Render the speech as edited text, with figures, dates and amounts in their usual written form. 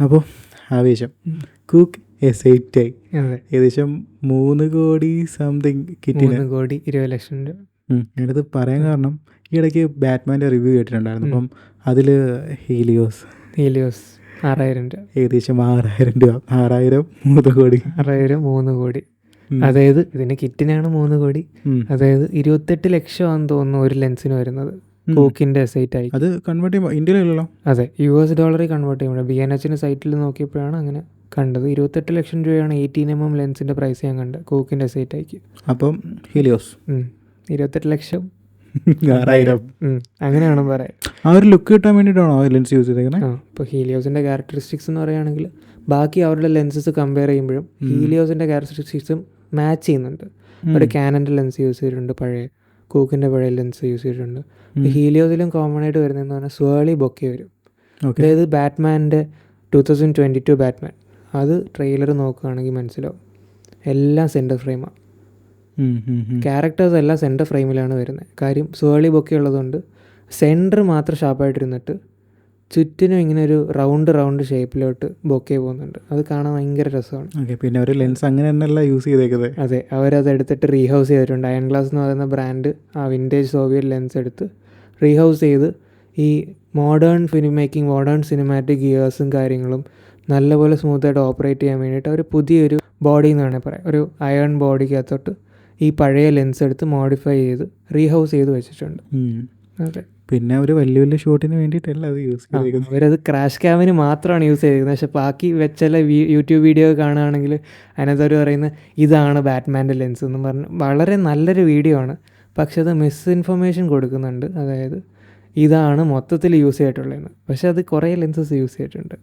അപ്പോൾ ആവേശം cook S8i അതെ, ഏകദേശം 3 കോടി സംതിങ് കിറ്റിന്. 3,20,00,000 രൂപ. ഞാനത് പറയാൻ കാരണം ഈ ഇടയ്ക്ക് ബാറ്റ്മാൻ്റെ റിവ്യൂ കേട്ടിട്ടുണ്ടായിരുന്നു. അപ്പം അതിൽ ഹീലിയോസ് ഹീലിയോസ് 6,000 രൂപ. ഏകദേശം 6,000 രൂപ. 6,000 3 കോടി. 6,000 3 കോടി. അതായത് ഇതിന് കിറ്റിനാണ് 3 കോടി. അതായത് 28 ലക്ഷമാണെന്ന് തോന്നുന്നു ഒരു ലെൻസിന് വരുന്നത് കൂക്കിൻ്റെ S8i. അത് കൺവേർട്ട് ചെയ്യുമ്പോൾ ഇന്ത്യയിലല്ലോ. അതെ, US ഡോളറിൽ കൺവേർട്ട് ചെയ്യുമ്പോൾ BNHൻ്റെ സൈറ്റിൽ നോക്കിയപ്പോഴാണ് അങ്ങനെ കണ്ടത്. 28 ലക്ഷം രൂപയാണ് 18mm ലെൻസിൻ്റെ പ്രൈസ് ഞാൻ കണ്ടത് കൂക്കിൻ്റെ S8iക്ക്. അപ്പം ഹീലിയോസ് 28 ലക്ഷം 6,000. അങ്ങനെയാണോ പറയാം. ആ ഒരു ലുക്ക് കിട്ടാൻ വേണ്ടിയിട്ടാണോ ലെൻസ് യൂസ് ചെയ്തേക്കുന്നത്? ഇപ്പോൾ ഹീലിയോസിൻ്റെ ക്യാരക്ടറിസ്റ്റിക്സ് എന്ന് പറയുകയാണെങ്കിൽ ബാക്കി അവരുടെ ലെൻസസ് കമ്പയർ ചെയ്യുമ്പോഴും ഹീലിയോസിൻ്റെ ക്യാരക്ടറിസ്റ്റിക്സും മാച്ച് ചെയ്യുന്നുണ്ട്. ഒരു ക്യാനൻ്റെ ലെൻസ് യൂസ് ചെയ്തിട്ടുണ്ട്, പഴയ കൂക്കിൻ്റെ പഴയ ലെൻസ് യൂസ് ചെയ്തിട്ടുണ്ട്. ഹീലിയോസിലും കോമൺ ആയിട്ട് വരുന്നതെന്ന് പറഞ്ഞാൽ സ്വേളി ബൊക്കെ വരും. അതായത് ബാറ്റ്മാൻ്റെ 2022 ബാറ്റ്മാൻ അത് ട്രെയിലർ നോക്കുകയാണെങ്കിൽ മനസ്സിലാവും. എല്ലാം സെൻറ്റർ ഫ്രെയിമാണ്. ക്യാരക്ടേഴ്സ് എല്ലാം സെൻറ്റർ ഫ്രെയിമിലാണ് വരുന്നത്. കാര്യം സ്വേളി ബൊക്കെ ഉള്ളതുകൊണ്ട് സെൻറ്റർ മാത്രം ഷാർപ്പായിട്ടിരുന്നിട്ട് ചുറ്റിനും ഇങ്ങനെ ഒരു റൗണ്ട് ഷേപ്പിലോട്ട് ബൊക്കെ പോകുന്നുണ്ട്. അത് കാണാൻ ഭയങ്കര രസമാണ്. പിന്നെ ഒരു ലെൻസ് അങ്ങനെ തന്നെയല്ല യൂസ് ചെയ്തേക്കുന്നത്. അതെ, അവരത് എടുത്തിട്ട് റീഹൗസ് ചെയ്തിട്ടുണ്ട്. അയൺ ഗ്ലാസ് എന്ന് പറയുന്ന ബ്രാൻഡ് ആ വിൻറ്റേജ് സോവിയറ്റ് ലെൻസ് എടുത്ത് റീഹൗസ് ചെയ്ത് ഈ modern film making, modern cinematic ഗിയേഴ്സും കാര്യങ്ങളും നല്ലപോലെ സ്മൂത്തായിട്ട് ഓപ്പറേറ്റ് ചെയ്യാൻ വേണ്ടിയിട്ട് അവർ പുതിയൊരു ബോഡി എന്ന് വേണമെങ്കിൽ പറയാം, ഒരു അയൺ ബോഡിക്കകത്തോട്ട് ഈ പഴയ ലെൻസ് എടുത്ത് മോഡിഫൈ ചെയ്ത് റീഹൗസ് ചെയ്ത് വെച്ചിട്ടുണ്ട്. അതെ, പിന്നെ ഒരു വലിയ ഷോട്ടിന് വേണ്ടിയിട്ടല്ല അത് യൂസ് ചെയ്തേക്കുന്നത്. അവരത് ക്രാഷ് ക്യാമിന് മാത്രമാണ് യൂസ് ചെയ്തിരിക്കുന്നത്. പക്ഷേ ബാക്കി വെച്ചുള്ള യൂട്യൂബ് വീഡിയോ കാണുകയാണെങ്കിൽ അതിനകത്ത് അവർ പറയുന്നത് ഇതാണ് ബാറ്റ്മാൻ്റെ ലെൻസ് എന്ന് പറഞ്ഞ് വളരെ നല്ലൊരു വീഡിയോ ആണ്. പക്ഷെ അത് മിസ്ഇൻഫർമേഷൻ കൊടുക്കുന്നുണ്ട്. അതായത് ഇതാണ് മൊത്തത്തിൽ യൂസ് ചെയ്തിട്ടുള്ളതെന്ന്. പക്ഷെ അത് കുറേ ലെൻസസ് യൂസ് ചെയ്തിട്ടുണ്ട്.